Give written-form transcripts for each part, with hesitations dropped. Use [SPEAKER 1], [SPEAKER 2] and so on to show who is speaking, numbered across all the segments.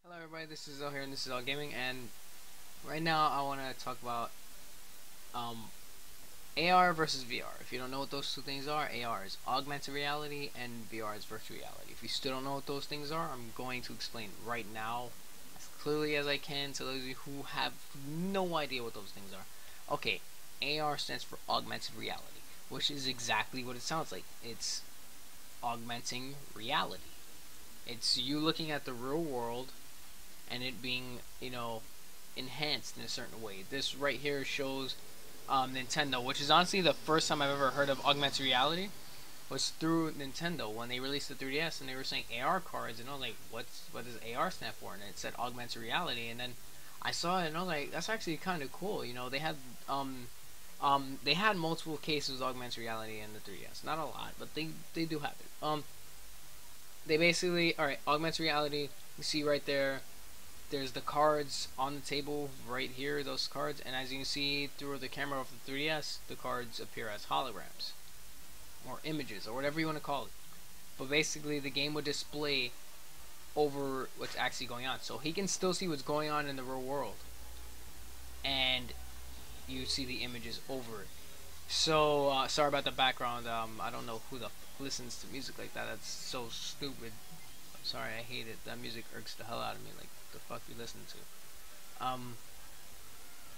[SPEAKER 1] Hello everybody, this is Zell here and this is All Gaming, and right now I want to talk about um, AR versus VR. If you don't know what those two things are, AR is augmented reality and VR is virtual reality. If you still don't know what those things are, I'm going to explain right now as clearly as I can to those of you who have no idea what those things are. Okay, AR stands for augmented reality, which is exactly what it sounds like. It's augmenting reality. It's you looking at the real world and it being, enhanced in a certain way. This right here shows Nintendo, which is honestly the first time I've ever heard of augmented reality, was through Nintendo when they released the 3DS and they were saying AR cards, and I was like, what does AR stand for? And it said augmented reality, and then I saw it and I was like, that's actually kind of cool. They had multiple cases of augmented reality in the 3DS, not a lot, but they do have it. They basically, all right, augmented reality. You see right there, there's the cards on the table right here, those cards, and as you can see through the camera of the 3DS, the cards appear as holograms or images or whatever you want to call it. But basically, the game would display over what's actually going on, so he can still see what's going on in the real world, and you see the images over it. So sorry about the background. I don't know who the listens to music like that. That's so stupid. I'm sorry, I hate it. That music irks the hell out of me. Like, the fuck you listen to?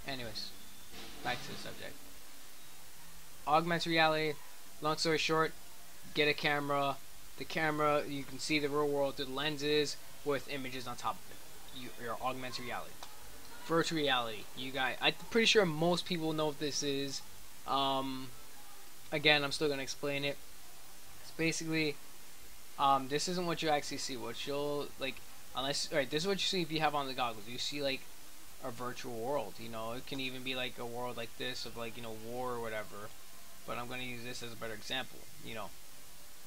[SPEAKER 1] Anyways, back to the subject. Augmented reality. Long story short, get a camera. The camera, you can see the real world through the lenses with images on top of it. Your augmented reality. Virtual reality. I'm pretty sure most people know what this is. Again, I'm still gonna explain it. It's basically, this isn't what you actually see. What you'll like, unless, alright, this is what you see if you have on the goggles. You see like a virtual world. It can even be like a world like this of like war or whatever. But I'm gonna use this as a better example.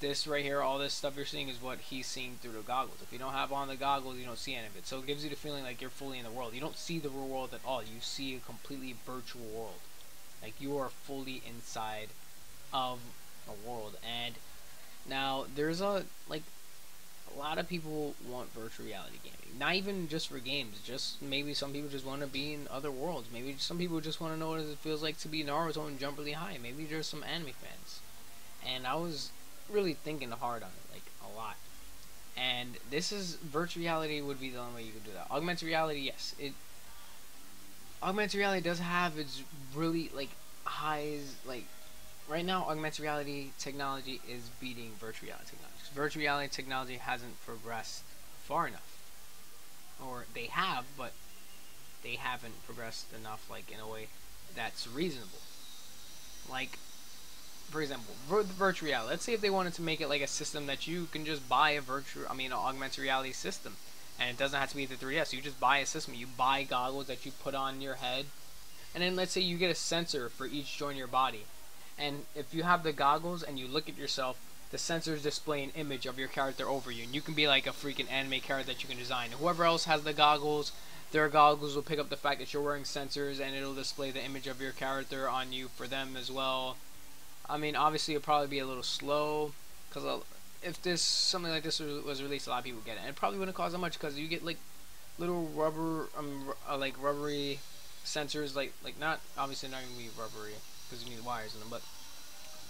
[SPEAKER 1] This right here, all this stuff you're seeing is what he's seeing through the goggles. If you don't have on the goggles, you don't see any of it. So it gives you the feeling like you're fully in the world. You don't see the real world at all. You see a completely virtual world. Like you are fully inside of a world. And now there's a lot of people want virtual reality gaming. Not even just for games. Just maybe some people just want to be in other worlds. Maybe some people just want to know what it feels like to be Naruto and jump really high. Maybe there's some anime fans. And I was really thinking hard on it, like a lot. And this is virtual reality would be the only way you could do that. Augmented reality, yes, augmented reality does have its really highs. Like right now, augmented reality technology is beating virtual reality technology. Virtual reality technology hasn't progressed far enough, or they have, but they haven't progressed enough, like in a way that's reasonable. Like for example, virtual reality. Let's say if they wanted to make it like a system that you can just buy an augmented reality system, and it doesn't have to be the 3DS. You just buy a system. You buy goggles that you put on your head, and then let's say you get a sensor for each joint in your body, and if you have the goggles and you look at yourself, the sensors display an image of your character over you, and you can be like a freaking anime character that you can design. And whoever else has the goggles, their goggles will pick up the fact that you're wearing sensors, and it'll display the image of your character on you for them as well. I mean, obviously, it'll probably be a little slow, because if something like this was released, a lot of people would get it. And it probably wouldn't cost that much, because you get like little like rubbery sensors, like not obviously not gonna be rubbery because you need wires in them, but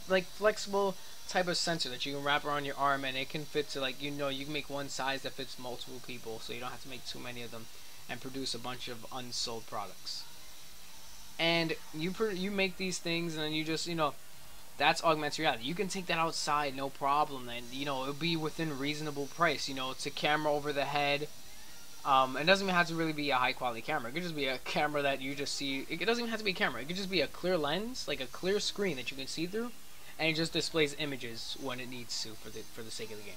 [SPEAKER 1] like flexible type of sensor that you can wrap around your arm, and it can fit to you can make one size that fits multiple people, so you don't have to make too many of them and produce a bunch of unsold products. And you make these things, and then you just that's augmented reality. You can take that outside, no problem, and it'll be within reasonable price. It's a camera over the head. It doesn't even have to really be a high quality camera. It could just be a camera that you just see. It doesn't even have to be a camera. It could just be a clear lens, like a clear screen that you can see through, and it just displays images when it needs to for the sake of the game.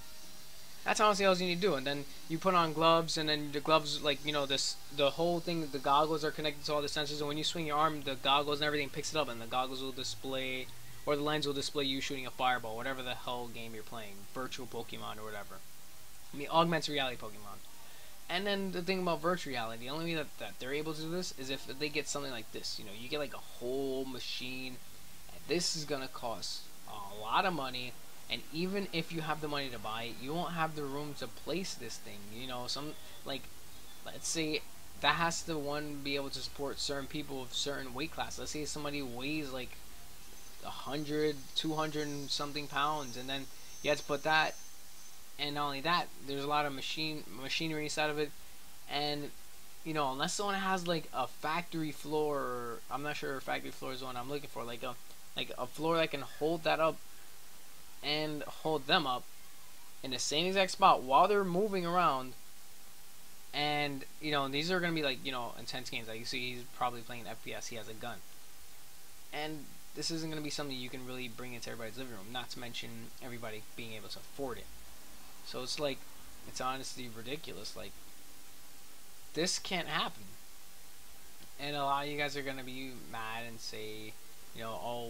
[SPEAKER 1] That's honestly all you need to do. And then you put on gloves, and then the gloves, the whole thing, the goggles are connected to all the sensors, and when you swing your arm, the goggles and everything picks it up, and the goggles will display, or the lens will display you shooting a fireball, whatever the hell game you're playing, virtual Pokemon or whatever. Augmented reality Pokemon. And then the thing about virtual reality, the only way that they're able to do this is if they get something like this. You get like a whole machine, and this is gonna cost a lot of money. And even if you have the money to buy it, you won't have the room to place this thing. Some like let's say that has to one be able to support certain people of certain weight class. Let's say somebody weighs like 100, 200 and something pounds, and then you have to put that, and not only that, there's a lot of machinery inside of it, and unless someone has like a factory floor, or I'm not sure if factory floor is the one I'm looking for, like a floor that can hold that up and hold them up in the same exact spot while they're moving around. And these are gonna be like intense games. Like you see, he's probably playing FPS. He has a gun, and this isn't gonna be something you can really bring into everybody's living room. Not to mention everybody being able to afford it. So it's like, it's honestly ridiculous. Like, this can't happen. And a lot of you guys are gonna be mad and say, oh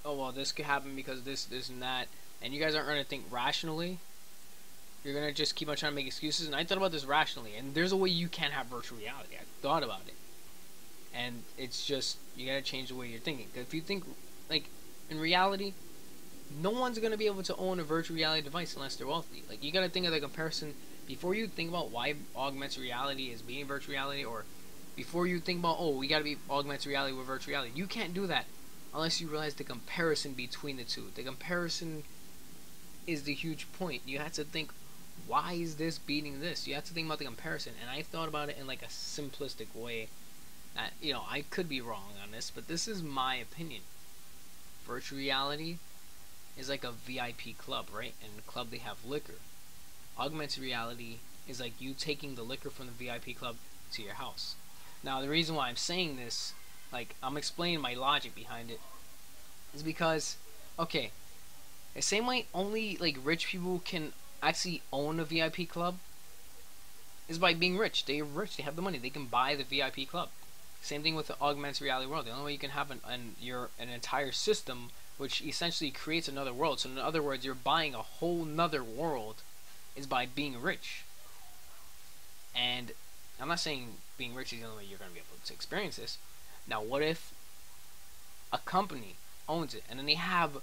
[SPEAKER 1] well, this could happen because this, and that, and you guys aren't gonna think rationally. You're gonna just keep on trying to make excuses. And I thought about this rationally, and there's a way you can have virtual reality. I thought about it, and it's just, you gotta change the way you're thinking. If you think like in reality, no one's gonna be able to own a virtual reality device unless they're wealthy. Like, you gotta think of the comparison before you think about why augmented reality is being virtual reality, or before you think about, oh, we gotta be augmented reality with virtual reality. You can't do that unless you realize the comparison between the two. The comparison is the huge point. You have to think, why is this beating this? You have to think about the comparison. And I thought about it in like a simplistic way that, I could be wrong on this, but this is my opinion. Virtual reality is like a VIP club, right? And in the club they have liquor. Augmented reality is like you taking the liquor from the VIP club to your house. Now, the reason why I'm saying this, like, I'm explaining my logic behind it, is because, okay, the same way only like rich people can actually own a VIP club is by being rich. They're rich. They have the money. They can buy the VIP club. Same thing with the augmented reality world. The only way you can have an entire system which essentially creates another world. So in other words, you're buying a whole nother world is by being rich. And I'm not saying being rich is the only way you're going to be able to experience this. Now, what if a company owns it, and then they have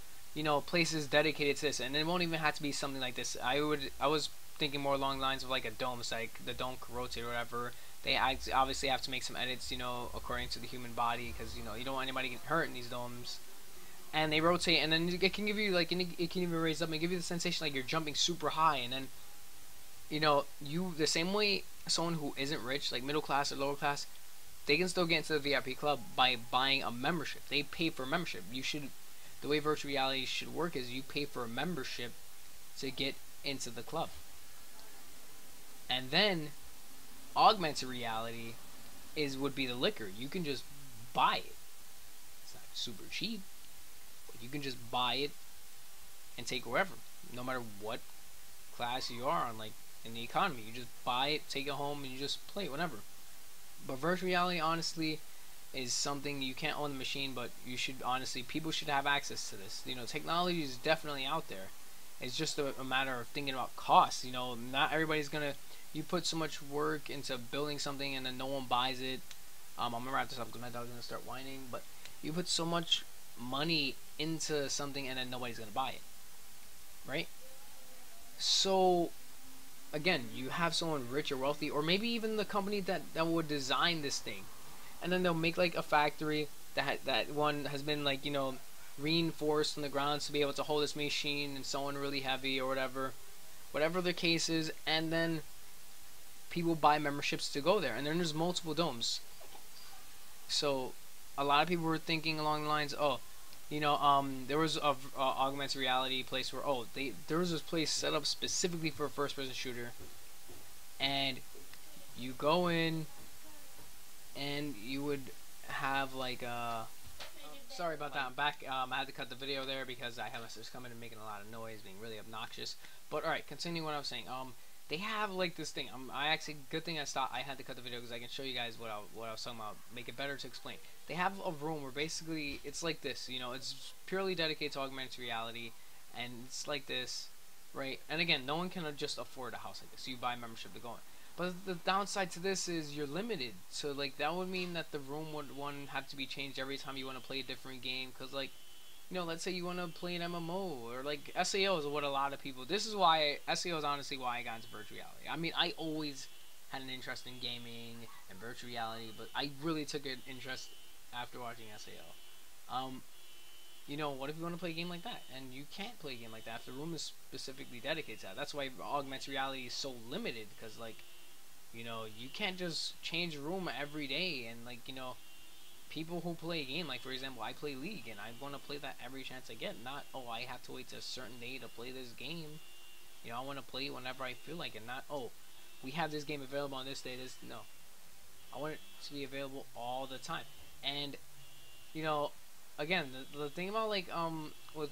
[SPEAKER 1] places dedicated to this, and it won't even have to be something like this. I was thinking more along the lines of like a dome. It's like the dome could rotate or whatever. They obviously have to make some edits, according to the human body, because you don't want anybody getting hurt in these domes. And they rotate, and then it can give you like, it can even raise up and give you the sensation like you're jumping super high, and then you, the same way someone who isn't rich, like middle class or lower class, they can still get into the VIP club by buying a membership. They pay for a membership. The way virtual reality should work is you pay for a membership to get into the club. And then augmented reality would be the liquor. You can just buy it. It's not super cheap, but you can just buy it and take it wherever, no matter what class you are on, like in the economy. You just buy it, take it home, and you just play it whenever. But virtual reality, honestly, is something you can't own the machine, but you should, honestly, people should have access to this. Technology is definitely out there. It's just a matter of thinking about costs. Not everybody's gonna, you put so much work into building something and then no one buys it. I'm gonna wrap this up because my dog's gonna start whining, but you put so much money into something and then nobody's gonna buy it, right? So again, you have someone rich or wealthy, or maybe even the company that would design this thing, and then they'll make like a factory that one has been like reinforced on the ground to be able to hold this machine and someone really heavy or whatever the case is, and then people buy memberships to go there, and then there's multiple domes. So a lot of people were thinking along the lines, oh, there was a augmented reality place where, there was this place set up specifically for a first-person shooter, and you go in, and you would have like a. Sorry about that. I'm back. I had to cut the video there because I have my sisters coming and making a lot of noise, being really obnoxious. But all right, continuing what I was saying. They have like this thing. I actually, good thing I stopped. I had to cut the video because I can show you guys what I was talking about. Make it better to explain. They have a room where basically it's like this. It's purely dedicated to augmented reality, and it's like this, right? And again, no one can just afford a house like this. So you buy a membership to go in. But the downside to this is you're limited. So like that would mean that the room would have to be changed every time you want to play a different game. Because like, let's say you want to play an MMO or like SAO is what a lot of people. This is why SAO is honestly why I got into virtual reality. I mean, I always had an interest in gaming and virtual reality, but I really took an interest after watching SAO. What if you want to play a game like that and you can't play a game like that if the room is specifically dedicated to that? That's why augmented reality is so limited, because you can't just change the room every day, and people who play a game, like for example, I play League and I want to play that every chance I get. Not, oh, I have to wait to a certain day to play this game. I want to play whenever I feel like it. Not, oh, we have this game available on this day. No, I want it to be available all the time. And you know, again, the thing about with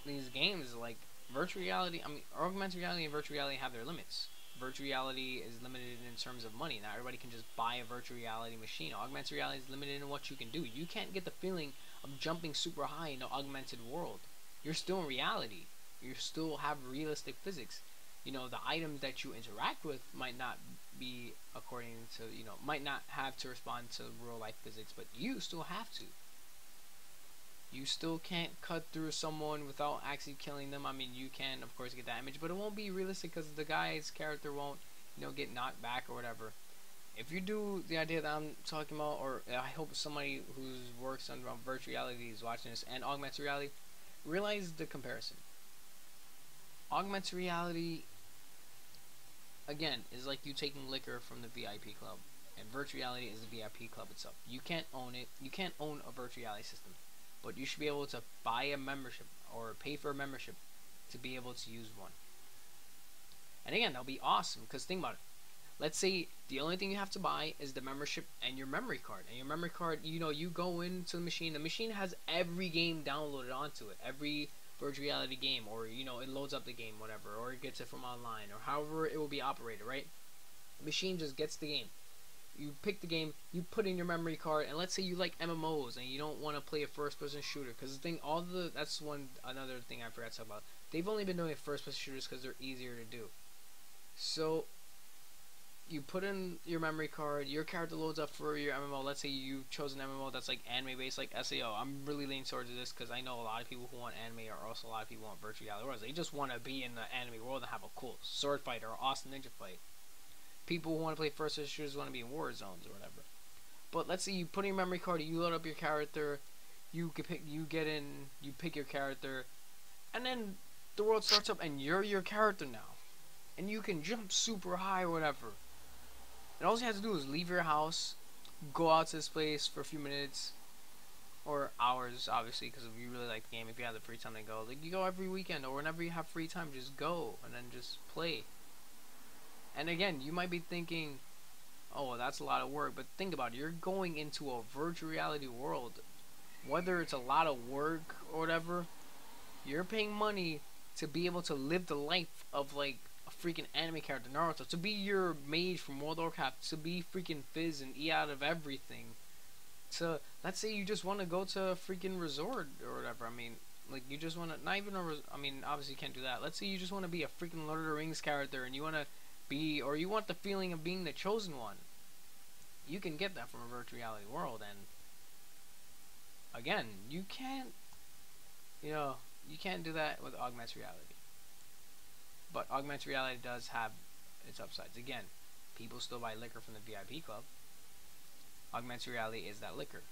[SPEAKER 1] these games is like virtual reality. I mean, augmented reality and virtual reality have their limits. Virtual reality is limited in terms of money. Not everybody can just buy a virtual reality machine. Augmented reality is limited in what you can do. You can't get the feeling of jumping super high in an augmented world. You're still in reality. You still have realistic physics. The items that you interact with might not be according to, might not have to respond to real life physics, but you still have to. You still can't cut through someone without actually killing them. I mean, you can, of course, get that image, but it won't be realistic because the guy's character won't, get knocked back or whatever. If you do the idea that I'm talking about, or I hope somebody who works on virtual reality is watching this, and augmented reality, realize the comparison. Augmented reality, again, is like you taking liquor from the VIP club, and virtual reality is the VIP club itself. You can't own it. You can't own a virtual reality system, but you should be able to buy a membership or pay for a membership to be able to use one. And again, that'll be awesome, because think about it. Let's say the only thing you have to buy is the membership and your memory card. And your memory card, you go into the machine. The machine has every game downloaded onto it. Every virtual reality game, or it loads up the game, whatever, or it gets it from online, or however it will be operated, right? The machine just gets the game. You pick the game, you put in your memory card, and let's say you like MMOs and you don't want to play a first-person shooter, because that's another thing I forgot to talk about. They've only been doing first-person shooters because they're easier to do. So you put in your memory card, your character loads up for your MMO. Let's say you've chosen MMO that's like anime based, like SAO. I'm really leaning towards this because I know a lot of people who want anime are also a lot of people who want virtual reality worlds. They just want to be in the anime world and have a cool sword fight or awesome ninja fight. People who want to play first person shooters want to be in war zones or whatever. But let's say you put in your memory card, you load up your character, you pick your character, and then the world starts up and you're your character now. And you can jump super high or whatever. And all you have to do is leave your house, go out to this place for a few minutes, or hours, obviously, because if you really like the game, if you have the free time to go, like you go every weekend or whenever you have free time, just go and then just play. And again, you might be thinking, oh, well, that's a lot of work, but think about it. You're going into a virtual reality world. Whether it's a lot of work or whatever, you're paying money to be able to live the life of like a freaking anime character, Naruto, to be your mage from World of Warcraft, to be freaking Fizz and eat out of everything. To, let's say you just want to go to a freaking resort or whatever. I mean, like you just want to, not even I mean, obviously you can't do that. Let's say you just want to be a freaking Lord of the Rings character and you want to be, or you want the feeling of being the chosen one. You can get that from a virtual reality world, and again, you can't do that with augmented reality. But augmented reality does have its upsides. Again, people still buy liquor from the VIP club. Augmented reality is that liquor.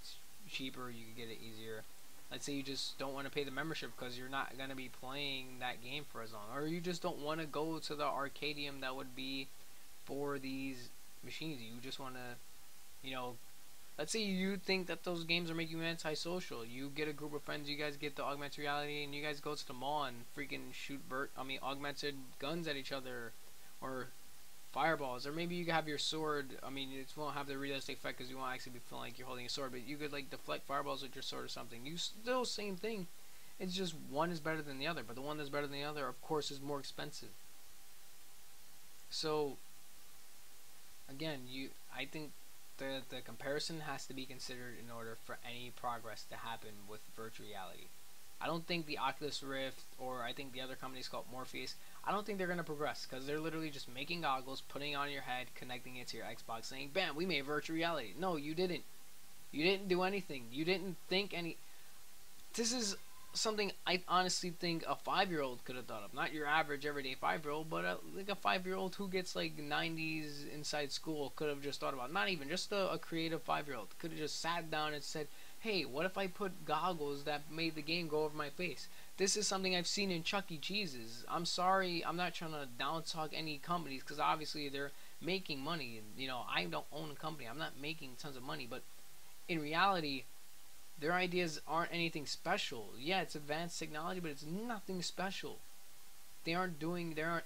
[SPEAKER 1] It's cheaper, you can get it easier. Let's say you just don't want to pay the membership because you're not going to be playing that game for as long. Or you just don't want to go to the arcadium that would be for these machines. You just want to, let's say you think that those games are making you antisocial. You get a group of friends, you guys get the augmented reality, and you guys go to the mall and freaking shoot augmented guns at each other, or fireballs, or maybe you have your sword. I mean, it won't have the realistic effect because you won't actually be feeling like you're holding a sword, but you could like deflect fireballs with your sword or something. You still same thing. It's just one is better than the other, but the one that's better than the other, of course, is more expensive. So again, I think the comparison has to be considered in order for any progress to happen with virtual reality. I don't think the Oculus Rift, or I think the other company's called Morpheus, I don't think they're going to progress, because they're literally just making goggles, putting it on your head, connecting it to your Xbox, saying, bam, we made virtual reality. No, you didn't. You didn't do anything. You didn't think any... This is something I honestly think a 5-year-old could have thought of. Not your average everyday 5-year-old, but like a 5-year-old who gets like 90s inside school could have just thought about. Not even just a creative 5-year-old could have just sat down and said, "Hey, what if I put goggles that made the game go over my face?" This is something I've seen in Chuck E. Cheese's. I'm sorry, I'm not trying to down talk any companies because obviously they're making money. And, you know, I don't own a company. I'm not making tons of money, but in reality, their ideas aren't anything special. Yeah, it's advanced technology, but it's nothing special. They aren't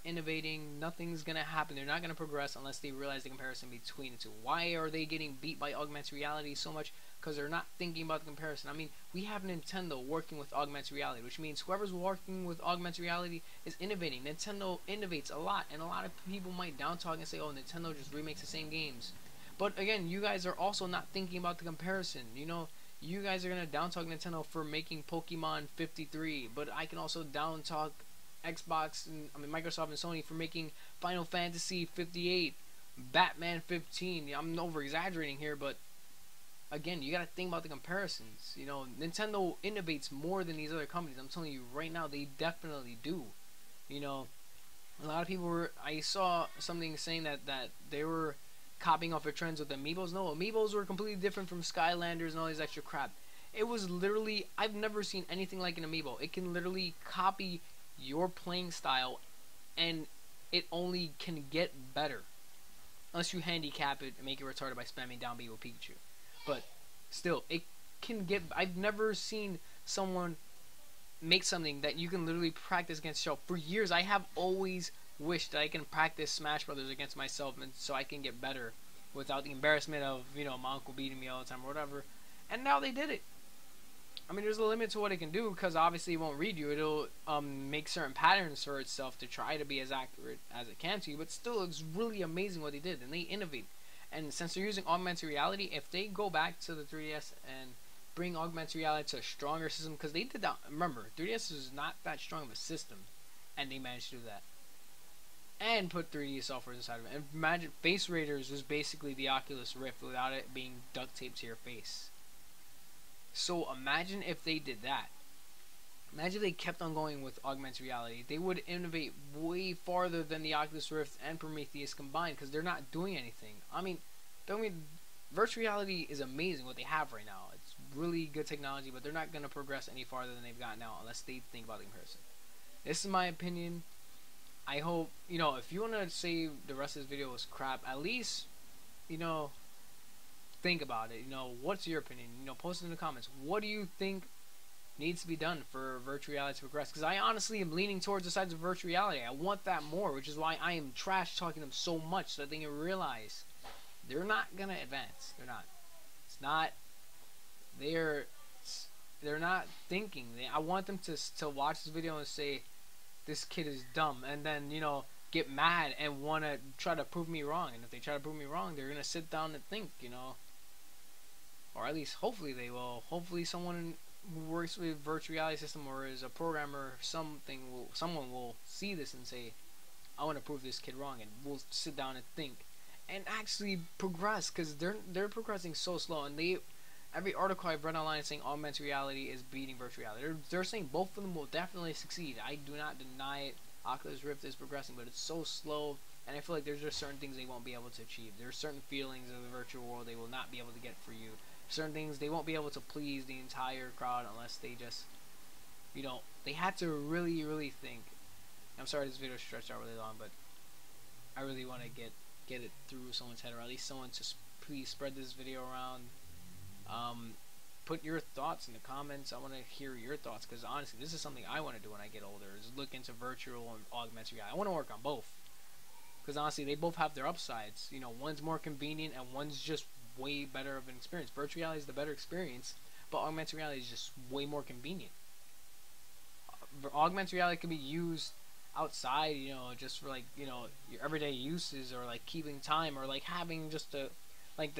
[SPEAKER 1] innovating. Nothing's gonna happen. They're not gonna progress unless they realize the comparison between the two. Why are they getting beat by augmented reality so much? Because they're not thinking about the comparison. I mean, we have Nintendo working with augmented reality, which means whoever's working with augmented reality is innovating. Nintendo innovates a lot, and a lot of people might down talk and say, "Oh, Nintendo just remakes the same games." But again, you guys are also not thinking about the comparison. You know, you guys are gonna down talk Nintendo for making Pokemon 53, but I can also down talk Xbox and Microsoft and Sony for making Final Fantasy 58, Batman 15. I'm over exaggerating here, but again, you gotta think about the comparisons. You know, Nintendo innovates more than these other companies. I'm telling you right now, they definitely do. You know, a lot of people were. I saw something saying that they were copying off of trends with amiibos. No, amiibos were completely different from Skylanders and all these extra crap. It was literally, I've never seen anything like an amiibo. It can literally copy your playing style, and it only can get better unless you handicap it and make it retarded by spamming down B with Pikachu. But still, it can get. I've never seen someone make something that you can literally practice against yourself. For years, I have always wished that I can practice Smash Brothers against myself, and so I can get better without the embarrassment of, you know, my uncle beating me all the time or whatever. And now they did it. I mean, there's a limit to what it can do because obviously it won't read you. It'll make certain patterns for itself to try to be as accurate as it can to you. But still, it's really amazing what they did, and they innovate. And since they're using augmented reality, if they go back to the 3DS and bring augmented reality to a stronger system, because they did that. Remember, 3DS is not that strong of a system, and they managed to do that. And put 3D software inside of it. And imagine Face Raiders was basically the Oculus Rift without it being duct taped to your face. So imagine if they did that. Imagine if they kept on going with augmented reality. They would innovate way farther than the Oculus Rift and Prometheus combined because they're not doing anything. I mean, virtual reality is amazing what they have right now. It's really good technology, but they're not going to progress any farther than they've got now unless they think about the comparison. This is my opinion. I hope, you know, if you want to say the rest of this video was crap, at least, you know, think about it. You know, what's your opinion? You know, post it in the comments. What do you think needs to be done for virtual reality to progress? Because I honestly am leaning towards the sides of virtual reality. I want that more, which is why I am trash talking them so much so that they can realize they're not gonna advance. They're not. It's not. They're. They're not thinking. I want them to watch this video and say, "This kid is dumb," and then, you know, get mad and want to try to prove me wrong. And if they try to prove me wrong, they're gonna sit down and think, you know. Or at least hopefully they will. Hopefully someone who works with virtual reality system or is a programmer or someone will see this and say, I want to prove this kid wrong, and we'll sit down and think and actually progress, because they're progressing so slow. And every article I've read online is saying augmented reality is beating virtual reality. They're saying both of them will definitely succeed. I do not deny it. Oculus Rift is progressing, but it's so slow, and I feel like there's just certain things they won't be able to achieve. There's certain feelings of the virtual world they will not be able to get for you. Certain things they won't be able to please the entire crowd unless they just, you know, they had to really, really think. I'm sorry this video stretched out really long, but I really want to get it through someone's head, or at least someone to please spread this video around. Put your thoughts in the comments. I want to hear your thoughts, because honestly, this is something I want to do when I get older, is look into virtual and augmented reality. I want to work on both, because honestly, they both have their upsides. You know, one's more convenient and one's just way better of an experience. Virtual reality is the better experience, but augmented reality is just way more convenient. Augmented reality can be used outside, you know, just for like, you know, your everyday uses, or like keeping time, or like having just the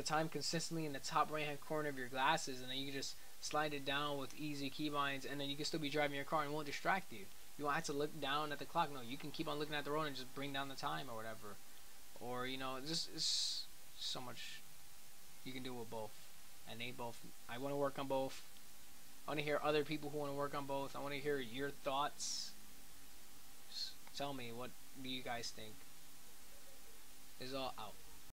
[SPEAKER 1] time consistently in the top right hand corner of your glasses, and then you can just slide it down with easy keybinds, and then you can still be driving your car and it won't distract you. You won't have to look down at the clock. No, you can keep on looking at the road and just bring down the time or whatever. Or, you know, just it's so much you can do with both. And I want to work on both. I want to hear other people who want to work on both. I want to hear your thoughts. Just tell me, what do you guys think? Is all out.